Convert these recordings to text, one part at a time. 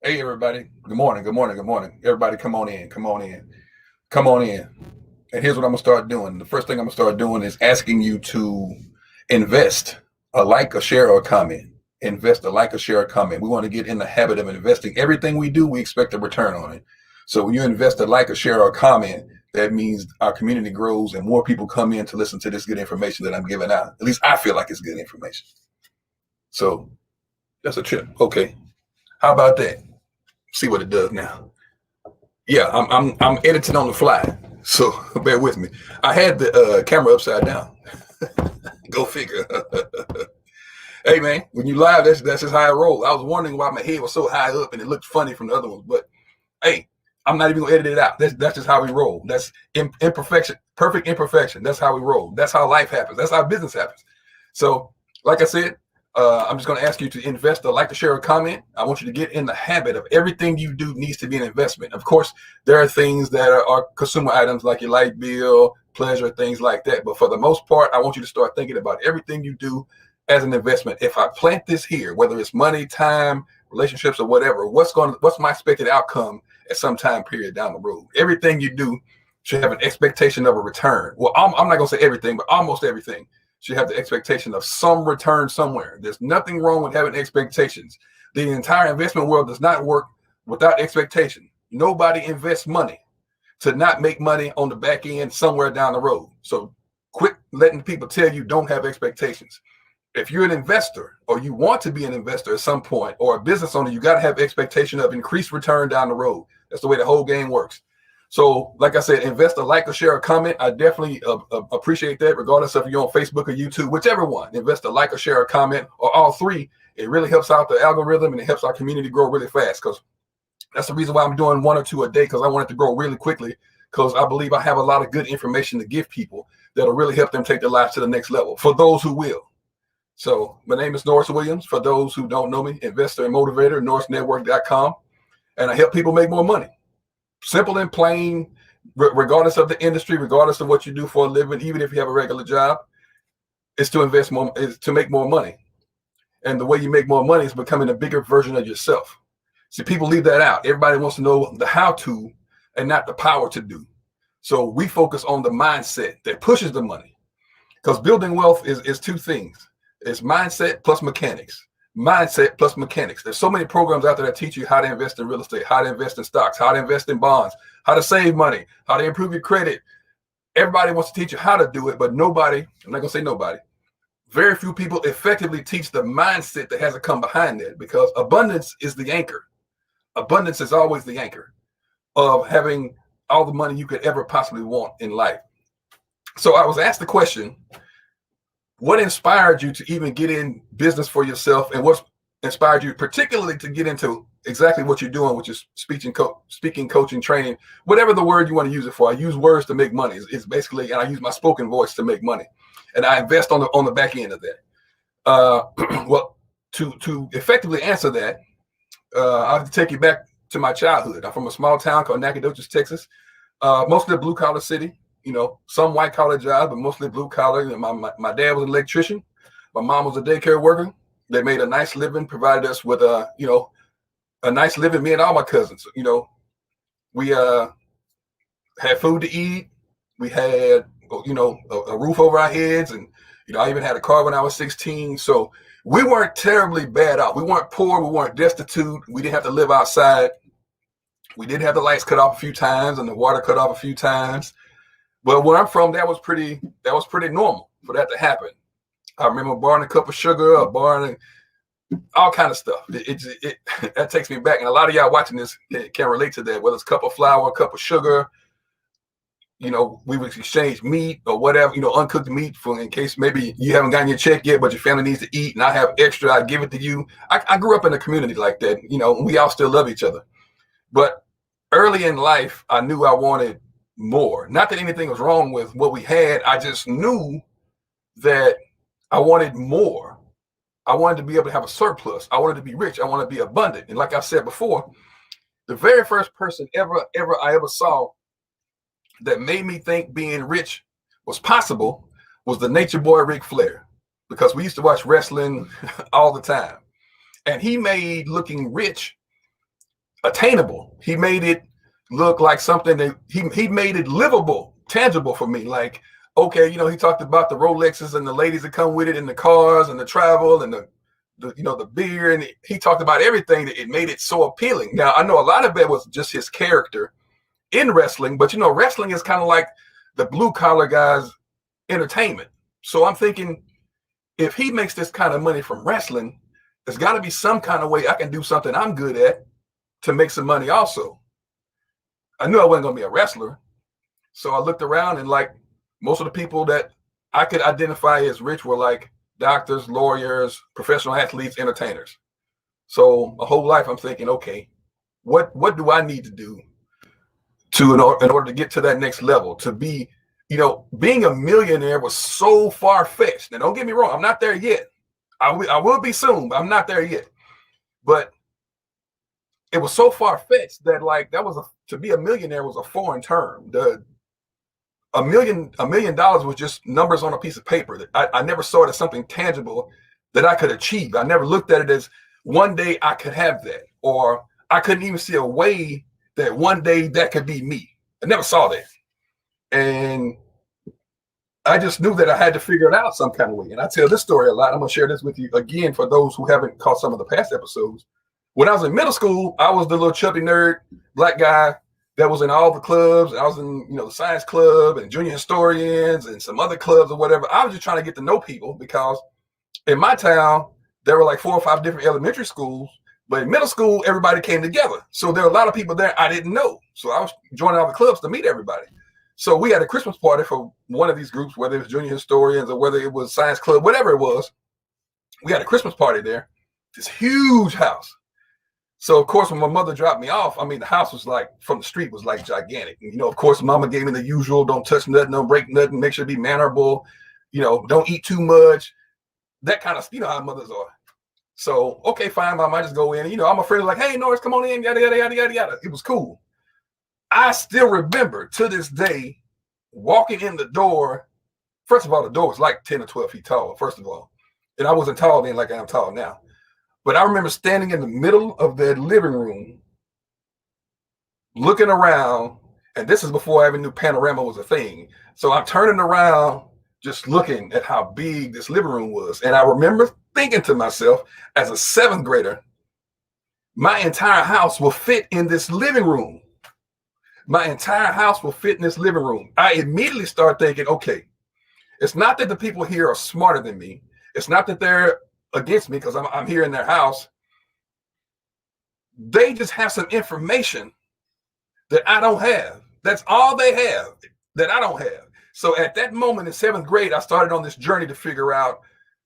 Hey everybody. Good morning. Good morning. Good morning. Everybody come on in. Come on in. Come on in. And here's what I'm gonna start doing. The first thing I'm gonna start doing is asking you to invest a like, a share, or a comment. Invest a like, a share, or a comment. We want to get in the habit of investing. Everything we do, we expect a return on it. So when you invest a like, a share, or a comment, that means our community grows and more people come in to listen to this good information that I'm giving out. At least I feel like it's good information. So that's a trip. Okay. How about that? See what it does now. Yeah, I'm editing on the fly, so bear with me. I had the camera upside down. Go figure. Hey man, when you live, that's just how I roll. I was wondering why my head was so high up and it looked funny from the other ones, but hey, I'm not even gonna edit it out. That's just how we roll. That's imperfection, perfect imperfection. That's how we roll. That's how life happens. That's how business happens. So, like I said, I'm just going to ask you to invest a like, a share, or comment. I want you to get in the habit of everything you do needs to be an investment. Of course, there are things that are consumer items like your light bill, pleasure, things like that. But for the most part, I want you to start thinking about everything you do as an investment. If I plant this here, whether it's money, time, relationships, or whatever, what's my expected outcome at some time period down the road? Everything you do should have an expectation of a return. Well, I'm not going to say everything, but almost everything should have the expectation of some return somewhere. There's nothing wrong with having expectations. The entire investment world does not work without expectation. Nobody invests money to not make money on the back end somewhere down the road. So quit letting people tell you don't have expectations. If you're an investor or you want to be an investor at some point, or a business owner, you got to have expectation of increased return down the road. That's the way the whole game works. So, like I said, invest a like, or share, or comment. I definitely appreciate that, regardless of if you're on Facebook or YouTube, whichever one. Invest a like, or share, or comment, or all three. It really helps out the algorithm and it helps our community grow really fast. Because that's the reason why I'm doing one or two a day, because I want it to grow really quickly. Because I believe I have a lot of good information to give people that'll really help them take their lives to the next level. For those who will. So, my name is Norris Williams. For those who don't know me, investor and motivator, norrisnetwork.com, and I help people make more money. Simple and plain, regardless of the industry, regardless of what you do for a living, even if you have a regular job, is to invest more, is to make more money. And the way you make more money is becoming a bigger version of yourself. See, people leave that out. Everybody wants to know the how to and not the power to do. So we focus on the mindset that pushes the money. Because building wealth is two things. It's mindset plus mechanics. Mindset plus mechanics. There's so many programs out there that teach you how to invest in real estate, how to invest in stocks, how to invest in bonds, how to save money, how to improve your credit. Everybody wants to teach you how to do it, but nobody, I'm not going to say nobody, very few people effectively teach the mindset that has to come behind that, because abundance is the anchor. Abundance is always the anchor of having all the money you could ever possibly want in life. So I was asked the question, what inspired you to even get in business for yourself, and what inspired you particularly to get into exactly what you're doing, which is speaking, coaching, training, whatever the word you want to use it for. I use words to make money. It's basically, and I use my spoken voice to make money, and I invest on the back end of that. Well, to effectively answer that, I have to take you back to my childhood. I'm from a small town called Nacogdoches, Texas, mostly a blue collar city. You know, some white collar jobs, but mostly blue collar. My dad was an electrician. My mom was a daycare worker. They made a nice living, provided us with a nice living. Me and all my cousins. We had food to eat. We had a roof over our heads, and I even had a car when I was 16. So we weren't terribly bad off. We weren't poor. We weren't destitute. We didn't have to live outside. We did have the lights cut off a few times and the water cut off a few times. But where I'm from, that was pretty normal for that to happen. I remember borrowing a cup of sugar, or borrowing all kind of stuff. That takes me back, and a lot of y'all watching this can relate to that. Whether it's a cup of flour, a cup of sugar, we would exchange meat or whatever, uncooked meat for in case maybe you haven't gotten your check yet, but your family needs to eat, and I have extra, I give it to you. I grew up in a community like that. We all still love each other, but early in life, I knew I wanted more. Not that anything was wrong with what we had. I just knew that I wanted more. I wanted to be able to have a surplus. I wanted to be rich. I wanted to be abundant. And like I said before, the very first person I ever saw that made me think being rich was possible was the nature boy Ric Flair, because we used to watch wrestling all the time. And he made looking rich attainable. He made it look like something that he made it livable, tangible for me. Like, okay, he talked about the Rolexes and the ladies that come with it, and the cars and the travel and the the beer, and he talked about everything that it made it so appealing. Now, I know a lot of it was just his character in wrestling, but wrestling is kind of like the blue collar guys' entertainment. So I'm thinking, if he makes this kind of money from wrestling, there's got to be some kind of way I can do something I'm good at to make some money also. I knew I wasn't going to be a wrestler. So I looked around, and like most of the people that I could identify as rich were like doctors, lawyers, professional athletes, entertainers. So my whole life I'm thinking, okay, what do I need to do in order to get to that next level? To be, being a millionaire was so far-fetched. Now, don't get me wrong, I'm not there yet. I will be soon, but I'm not there yet. But it was so far-fetched that like to be a millionaire was a foreign term. $1 million was just numbers on a piece of paper. I never saw it as something tangible that I could achieve. I never looked at it as one day I could have that, or I couldn't even see a way that one day that could be me. I never saw that. And I just knew that I had to figure it out some kind of way. And I tell this story a lot. I'm going to share this with you again for those who haven't caught some of the past episodes. When I was in middle school, I was the little chubby nerd, black guy that was in all the clubs. I was in, the science club and junior historians and some other clubs or whatever. I was just trying to get to know people, because in my town, there were like 4 or 5 different elementary schools, but in middle school, everybody came together. So there were a lot of people there I didn't know. So I was joining all the clubs to meet everybody. So we had a Christmas party for one of these groups, whether it was junior historians or whether it was science club, whatever it was. We had a Christmas party there, this huge house. So, of course, when my mother dropped me off, the house was like, from the street was like gigantic. And, of course, mama gave me the usual, don't touch nothing, don't break nothing, make sure to be mannerable, don't eat too much, that kind of, how mothers are. So, okay, fine, mom, I just go in. I'm afraid, like, hey, Norris, come on in, yada, yada, yada, yada, yada. It was cool. I still remember to this day walking in the door. First of all, the door was like 10 or 12 feet tall, first of all. And I wasn't tall then like I am tall now. But I remember standing in the middle of that living room, looking around, and this is before I even knew panorama was a thing. So I'm turning around, just looking at how big this living room was. And I remember thinking to myself, as a 7th grader, my entire house will fit in this living room. My entire house will fit in this living room. I immediately start thinking, okay, it's not that the people here are smarter than me. It's not that they're against me because I'm here in their house. They just have some information that I don't have. That's all they have that I don't have. So at that moment in 7th grade, I started on this journey to figure out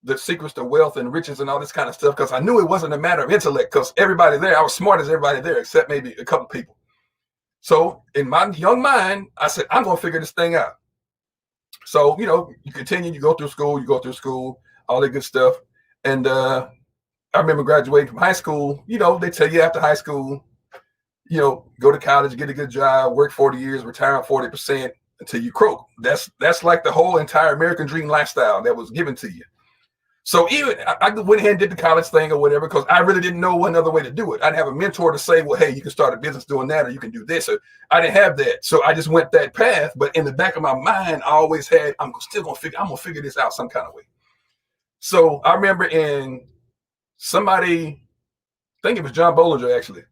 the secrets to wealth and riches and all this kind of stuff, because I knew it wasn't a matter of intellect, because everybody there, I was smart as everybody there, except maybe a couple people. So in my young mind, I said, I'm going to figure this thing out. So, you continue, you go through school, all that good stuff. And I remember graduating from high school. They tell you after high school, go to college, get a good job, work 40 years, retire on 40% until you croak. That's like the whole entire American dream lifestyle that was given to you. So even I went ahead and did the college thing or whatever, because I really didn't know one other way to do it. I'd have a mentor to say, well, hey, you can start a business doing that, or you can do this. Or I didn't have that. So I just went that path. But in the back of my mind, I always had, I'm going to figure this out some kind of way. So I remember somebody, I think it was John Bollinger, actually,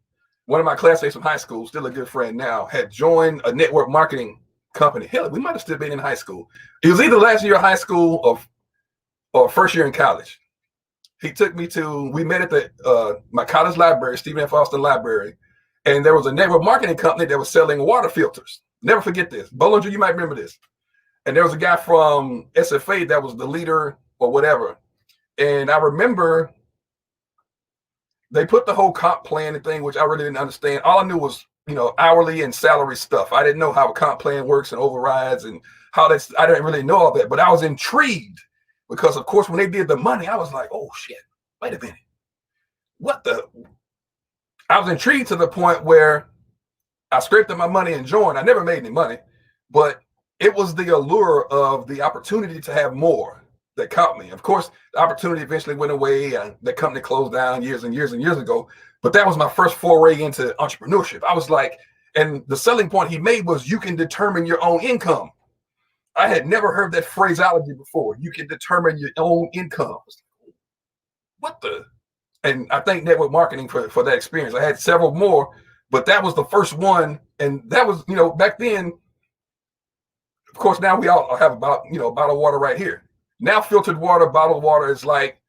one of my classmates from high school, still a good friend now, had joined a network marketing company. Hell, we might have still been in high school. It was either last year of high school or first year in college. He took me we met at my college library, Stephen F. Austin Library, and there was a network marketing company that was selling water filters. Never forget this. Bollinger, you might remember this. And there was a guy from SFA that was the leader or whatever. And I remember they put the whole comp plan and thing, which I really didn't understand. All I knew was, hourly and salary stuff. I didn't know how a comp plan works and overrides and I didn't really know all that, but I was intrigued. Because, of course, when they did the money, I was like, oh, shit, wait a minute. I was intrigued to the point where I scraped up my money and joined. I never made any money, but it was the allure of the opportunity to have more. that caught me. Of course, the opportunity eventually went away, and the company closed down years and years and years ago. But that was my first foray into entrepreneurship. I was like, and the selling point he made was you can determine your own income. I had never heard that phraseology before. You can determine your own income. What the? And I thank network marketing for that experience. I had several more, but that was the first one. And that was, back then, of course, now we all have about, bottled water right here. Now filtered water, bottled water is like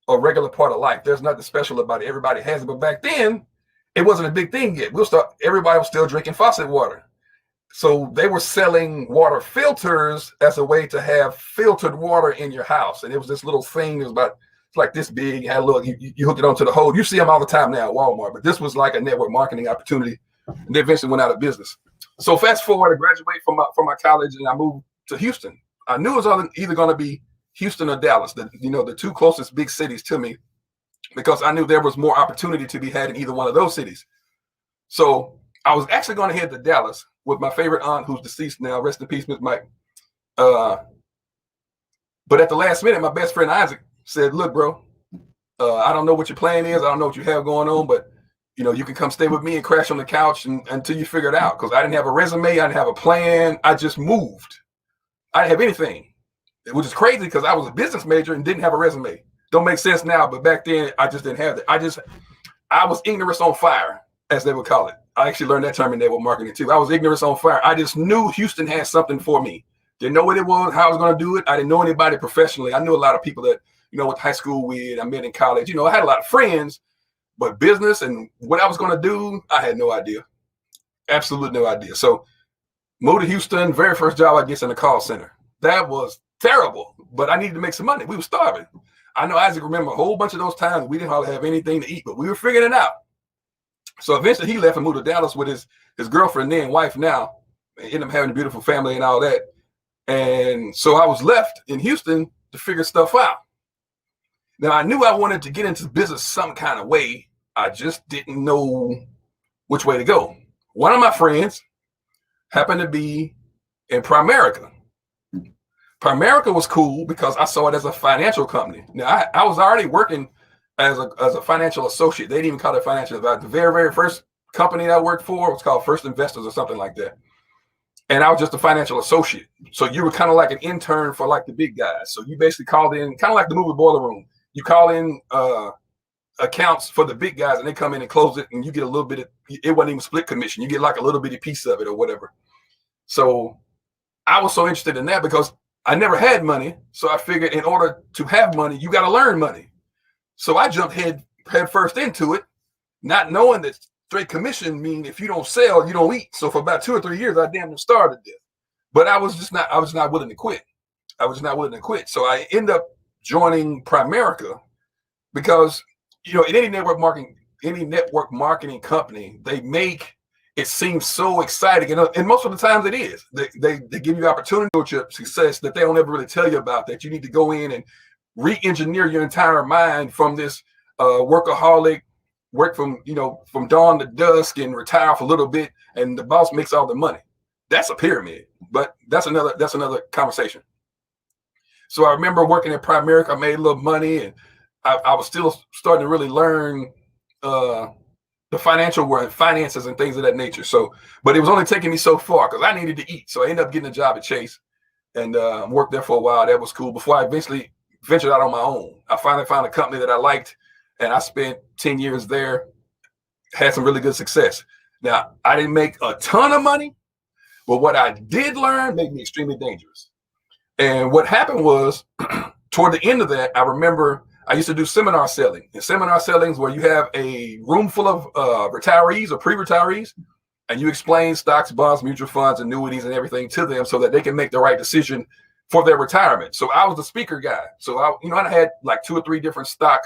a regular part of life. There's nothing special about it. Everybody has it. But back then, it wasn't a big thing yet. Everybody was still drinking faucet water. So they were selling water filters as a way to have filtered water in your house. And it was this little thing. It was like this big. You had a little, you hooked it onto the hole. You see them all the time now at Walmart. But this was like a network marketing opportunity. And they eventually went out of business. So fast forward, I graduated from my college and I moved to Houston. I knew it was either going to be Houston or Dallas, the two closest big cities to me, because I knew there was more opportunity to be had in either one of those cities. So I was actually going to head to Dallas with my favorite aunt, who's deceased now, rest in peace, Miss Mike. But at the last minute, my best friend Isaac said, "Look, bro, I don't know what your plan is. I don't know what you have going on, but you can come stay with me and crash on the couch until you figure it out." Because I didn't have a resume, I didn't have a plan. I just moved. I didn't have anything, which is crazy because I was a business major and didn't have a resume. Don't make sense now, but back then I just didn't have that. I was ignorance on fire, as they would call it. I actually learned that term in network marketing too. I was ignorance on fire. I just knew Houston had something for me. Didn't know what it was, how I was going to do it. I didn't know anybody professionally. I knew a lot of people that, went to high school with, I met in college. I had a lot of friends, but business and what I was going to do, I had no idea. Absolutely no idea. So moved to Houston, very first job I guess in the call center. That was terrible, but I needed to make some money. We were starving. I know Isaac remember a whole bunch of those times we didn't hardly have anything to eat, but we were figuring it out. So eventually he left and moved to Dallas with his girlfriend then, wife now, and ended up having a beautiful family and all that. And so I was left in Houston to figure stuff out. Now I knew I wanted to get into business some kind of way. I just didn't know which way to go. One of my friends happened to be in Primerica. Primerica was cool because I saw it as a financial company. Now I was already working as a financial associate. They didn't even call it financial advisor. The very, very first company I worked for was called First Investors or something like that. And I was just a financial associate. So you were kind of like an intern for like the big guys. So you basically called in, kind of like the movie Boiler Room. You call in accounts for the big guys and they come in and close it and you get a little bit of, it wasn't even split commission. You get like a little bitty piece of it or whatever. So I was so interested in that because I never had money. So I figured in order to have money, you got to learn money. So I jumped head first into it, not knowing that straight commission mean if you don't sell, you don't eat. So for about 2 or 3 years, I damn near started this. But I was not willing to quit. So I end up joining Primerica because, in any network marketing company, they make it seem so exciting. And most of the times it is. They give you opportunity to success that they don't ever really tell you about, that you need to go in and re-engineer your entire mind from this workaholic, work from dawn to dusk and retire for a little bit, and the boss makes all the money. That's a pyramid, but that's another conversation. So I remember working at Primerica. I made a little money, and I was still starting to really learn the financial world, finances and things of that nature. So, but it was only taking me so far because I needed to eat. So I ended up getting a job at Chase and worked there for a while. That was cool before I eventually ventured out on my own. I finally found a company that I liked, and I spent 10 years there, had some really good success. Now, I didn't make a ton of money, but what I did learn made me extremely dangerous. And what happened was, toward the end of that, I remember I used to do seminar selling. And seminar selling is where you have a room full of retirees or pre-retirees, and you explain stocks, bonds, mutual funds, annuities, and everything to them so that they can make the right decision for their retirement. So I was the speaker guy. So I had like 2 or 3 different stock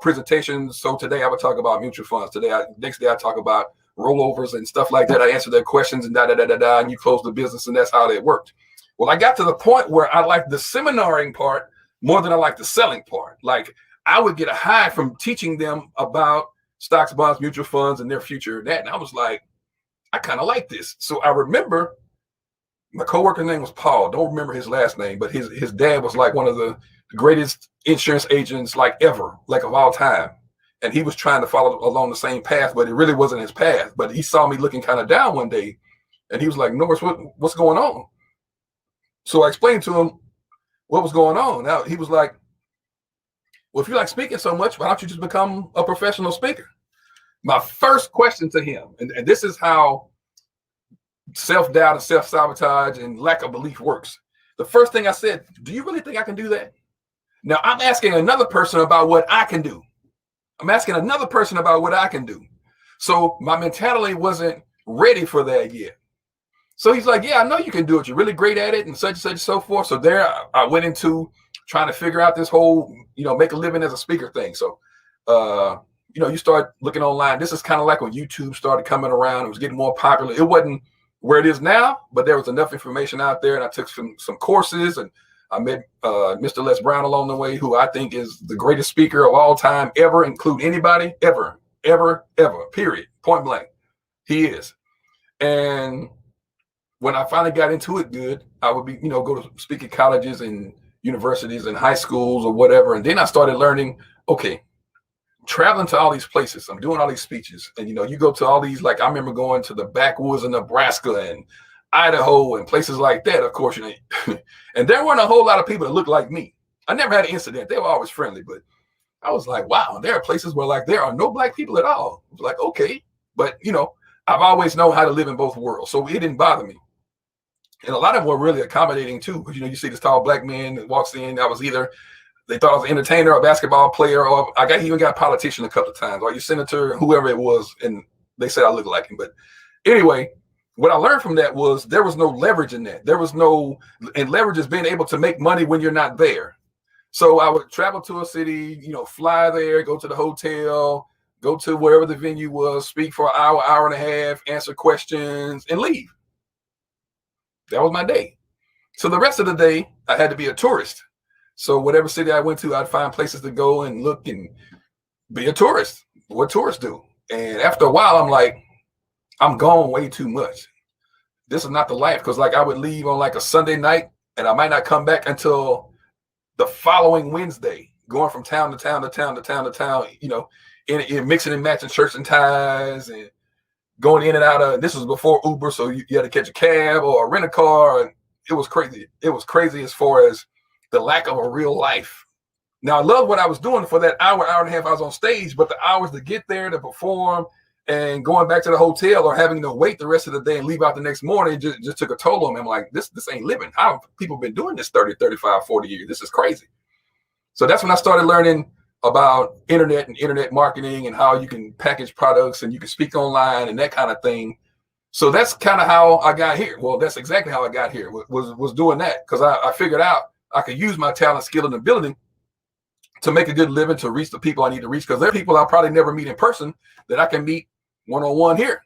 presentations. So today I would talk about mutual funds. Next day I talk about rollovers and stuff like that. I answer their questions and and you close the business, and that's how it worked. Well, I got to the point where I liked the seminaring part more than I liked the selling part. Like I would get a high from teaching them about stocks, bonds, mutual funds, and their future. And I was like, I kind of like this. So I remember my coworker's name was Paul. Don't remember his last name, but his dad was like one of the greatest insurance agents like ever, like of all time. And he was trying to follow along the same path, but it really wasn't his path. But he saw me looking kind of down one day, and he was like, Norris, what's going on? So I explained to him what was going on. Now he was like, well, if you like speaking so much, why don't you just become a professional speaker? My first question to him, and this is how self-doubt and self-sabotage and lack of belief works. The first thing I said, do you really think I can do that? Now I'm asking another person about what I can do. I'm asking another person about what I can do. So my mentality wasn't ready for that yet. So he's like, yeah, I know you can do it. You're really great at it and such and so forth. So there I went into trying to figure out this whole, make a living as a speaker thing. So, you start looking online. This is kind of like when YouTube started coming around. It was getting more popular. It wasn't where it is now, but there was enough information out there. And I took some courses, and I met Mr. Les Brown along the way, who I think is the greatest speaker of all time ever, include anybody, ever, period, point blank. He is. And when I finally got into it good, I would go to speaking colleges and universities and high schools or whatever. And then I started learning, okay, traveling to all these places. I'm doing all these speeches. And, you go to all these, like I remember going to the backwoods of Nebraska and Idaho and places like that, of course. And there weren't a whole lot of people that looked like me. I never had an incident. They were always friendly. But I was like, wow, there are places where like there are no black people at all. I was like, okay. But, I've always known how to live in both worlds. So it didn't bother me. And a lot of them were really accommodating too. Because, you see this tall black man that walks in. I was either, they thought I was an entertainer or a basketball player, or even got a politician a couple of times, or your senator, whoever it was. And they said I looked like him. But anyway, what I learned from that was there was no leverage in that. And leverage is being able to make money when you're not there. So I would travel to a city, fly there, go to the hotel, go to wherever the venue was, speak for an hour and a half, answer questions, and leave. That was my day. So the rest of the day, I had to be a tourist. So whatever city I went to, I'd find places to go and look and be a tourist. What tourists do. And after a while, I'm like, I'm gone way too much. This is not the life. Because like I would leave on like a Sunday night, and I might not come back until the following Wednesday, going from town to town to town to town to town, in mixing and matching shirts and ties, and going in and out of, this was before Uber, so you had to catch a cab or rent a car. And it was crazy. It was crazy as far as the lack of a real life. Now, I love what I was doing for that hour and a half I was on stage, but the hours to get there, to perform, and going back to the hotel or having to wait the rest of the day and leave out the next morning just took a toll on me. I'm like, this ain't living. How have people been doing this 30, 35, 40 years? This is crazy. So that's when I started learning about internet and internet marketing and how you can package products and you can speak online and that kind of thing. So that's kind of how I got here. Well, that's exactly how I got here, was doing that, because I figured out I could use my talent, skill, and ability to make a good living, to reach the people I need to reach, because there are people I'll probably never meet in person that I can meet one-on-one here,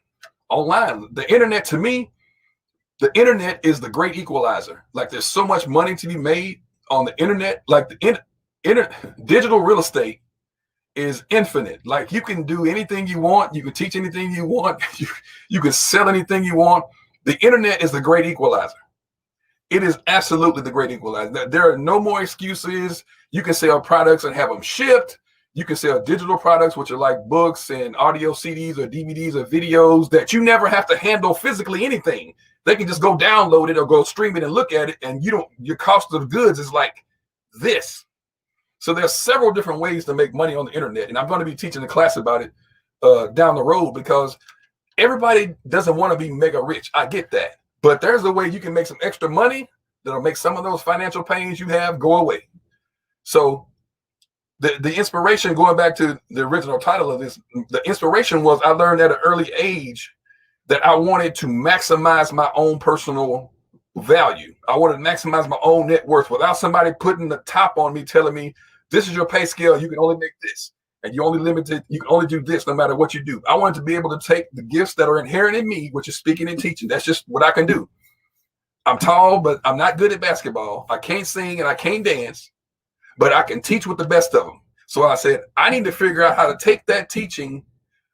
online. The internet, to me, the internet is the great equalizer. Like, there's so much money to be made on the internet. Like, digital real estate is infinite. Like, you can do anything you want. You can teach anything you want. You can sell anything you want. The internet is the great equalizer. It is absolutely the great equalizer. There are no more excuses. You can sell products and have them shipped. You can sell digital products, which are like books and audio CDs or DVDs or videos that you never have to handle physically anything. They can just go download it or go stream it and look at it, and your cost of goods is like this. So there's several different ways to make money on the internet, and I'm going to be teaching a class about it down the road, because everybody doesn't want to be mega rich. I get that. But there's a way you can make some extra money that'll make some of those financial pains you have go away. So the inspiration, going back to the original title of this, the inspiration was I learned at an early age that I wanted to maximize my own personal value. I wanted to maximize my own net worth without somebody putting the top on me, telling me, this is your pay scale, you can only make this, and you're only limited, you can only do this no matter what you do. I wanted to be able to take the gifts that are inherent in me, which is speaking and teaching. That's just what I can do. I'm tall, but I'm not good at basketball. I can't sing and I can't dance, but I can teach with the best of them. So I said, I need to figure out how to take that teaching,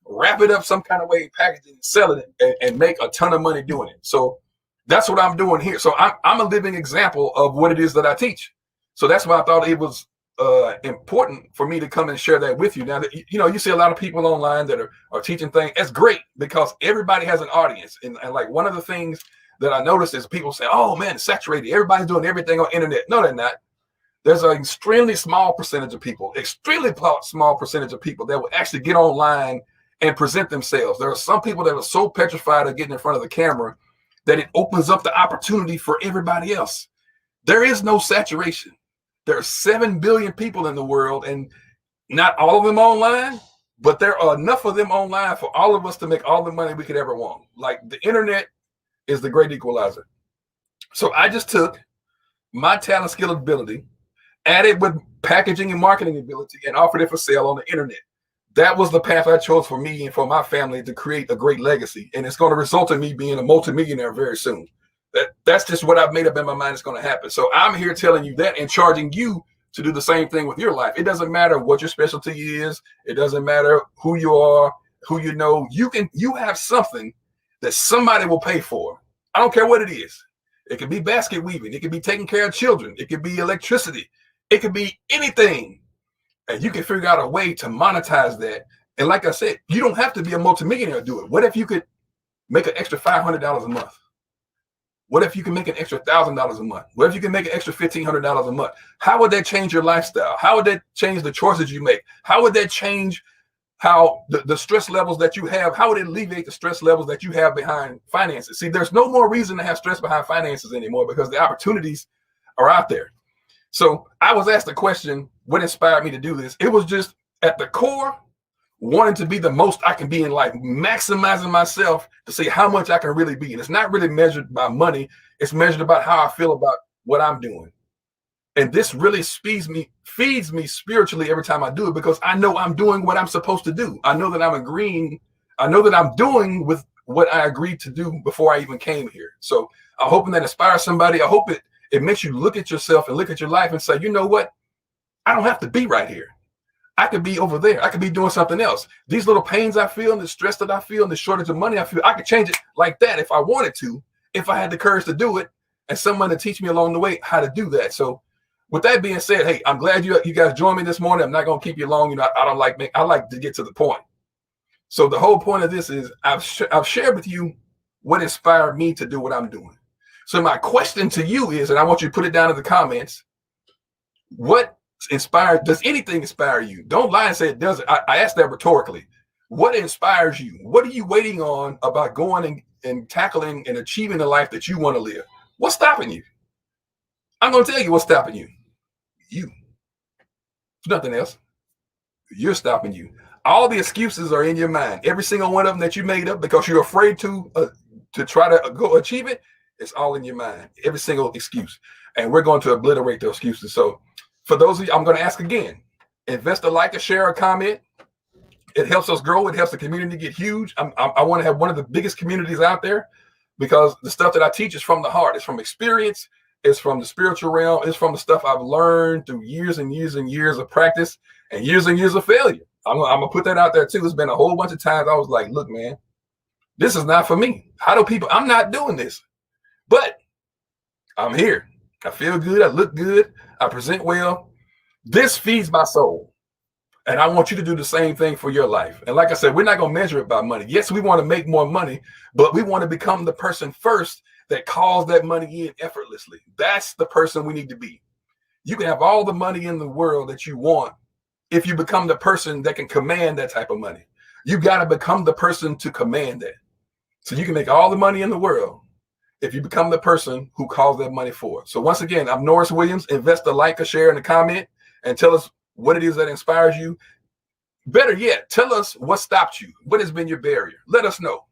wrap it up some kind of way, package it, sell it, and make a ton of money doing it. So that's what I'm doing here. So I'm a living example of what it is that I teach. So that's why I thought it was important for me to come and share that with you. Now, that, you see a lot of people online that are teaching things. That's great because everybody has an audience. And like one of the things that I noticed is people say, oh man, it's saturated. Everybody's doing everything on the internet. No, they're not. There's an extremely small percentage of people, that will actually get online and present themselves. There are some people that are so petrified of getting in front of the camera that it opens up the opportunity for everybody else. There is no saturation. There are 7 billion people in the world, and not all of them online, but there are enough of them online for all of us to make all the money we could ever want. Like the internet is the great equalizer. So I just took my talent, skill, ability, added with packaging and marketing ability, and offered it for sale on the internet. That was the path I chose for me and for my family to create a great legacy. And it's going to result in me being a multimillionaire very soon. That's just what I've made up in my mind is going to happen. So I'm here telling you that and charging you to do the same thing with your life. It doesn't matter what your specialty is. It doesn't matter who you are, who you know. You have something that somebody will pay for. I don't care what it is. It could be basket weaving. It could be taking care of children. It could be electricity. It could be anything. And you can figure out a way to monetize that. And like I said, you don't have to be a multimillionaire to do it. What if you could make an extra $500 a month? What if you can make an extra $1,000 a month? What if you can make an extra $1,500 a month? How would that change your lifestyle? How would that change the choices you make? How would that change how the stress levels that you have? How would it alleviate the stress levels that you have behind finances? See, there's no more reason to have stress behind finances anymore because the opportunities are out there. So I was asked the question, what inspired me to do this? It was just at the core, wanting to be the most I can be in life, maximizing myself to see how much I can really be. And it's not really measured by money. It's measured about how I feel about what I'm doing. And this really feeds me spiritually every time I do it because I know I'm doing what I'm supposed to do. I know that I'm doing with what I agreed to do before I even came here. So I'm hoping that inspires somebody. I hope it makes you look at yourself and look at your life and say, you know what? I don't have to be right here. I could be over there. I could be doing something else. These little pains I feel and the stress that I feel and the shortage of money I feel, I could change it like that if I wanted to, if I had the courage to do it and someone to teach me along the way how to do that. So with that being said, hey, I'm glad you guys joined me this morning. I'm not going to keep you long. I like to get to the point. So the whole point of this is I've shared with you what inspired me to do what I'm doing. So my question to you is, and I want you to put it down in the comments, does anything inspire you? Don't lie and say it doesn't. I asked that rhetorically. What inspires you? What are you waiting on about going and tackling and achieving the life that you want to live? What's stopping you? I'm going to tell you what's stopping you. You. Nothing else. You're stopping you. All the excuses are in your mind. Every single one of them that you made up because you're afraid to try to go achieve it. It's all in your mind. Every single excuse. And we're going to obliterate those excuses. So for those of you, I'm going to ask again, invest a like, a share, a comment. It helps us grow. It helps the community get huge. I want to have one of the biggest communities out there because the stuff that I teach is from the heart. It's from experience. It's from the spiritual realm. It's from the stuff I've learned through years and years and years of practice and years of failure. I'm going to put that out there too. It's been a whole bunch of times I was like, look, man, this is not for me. I'm not doing this, but I'm here. I feel good. I look good. I present well. This feeds my soul. And I want you to do the same thing for your life. And like I said, we're not going to measure it by money. Yes, we want to make more money, but we want to become the person first that calls that money in effortlessly. That's the person we need to be. You can have all the money in the world that you want if you become the person that can command that type of money. You got to become the person to command that. So you can make all the money in the world if you become the person who calls that money for. So once again, I'm Norris Williams. Invest a like, a share, and a comment, and tell us what it is that inspires you. Better yet, tell us what stopped you. What has been your barrier? Let us know.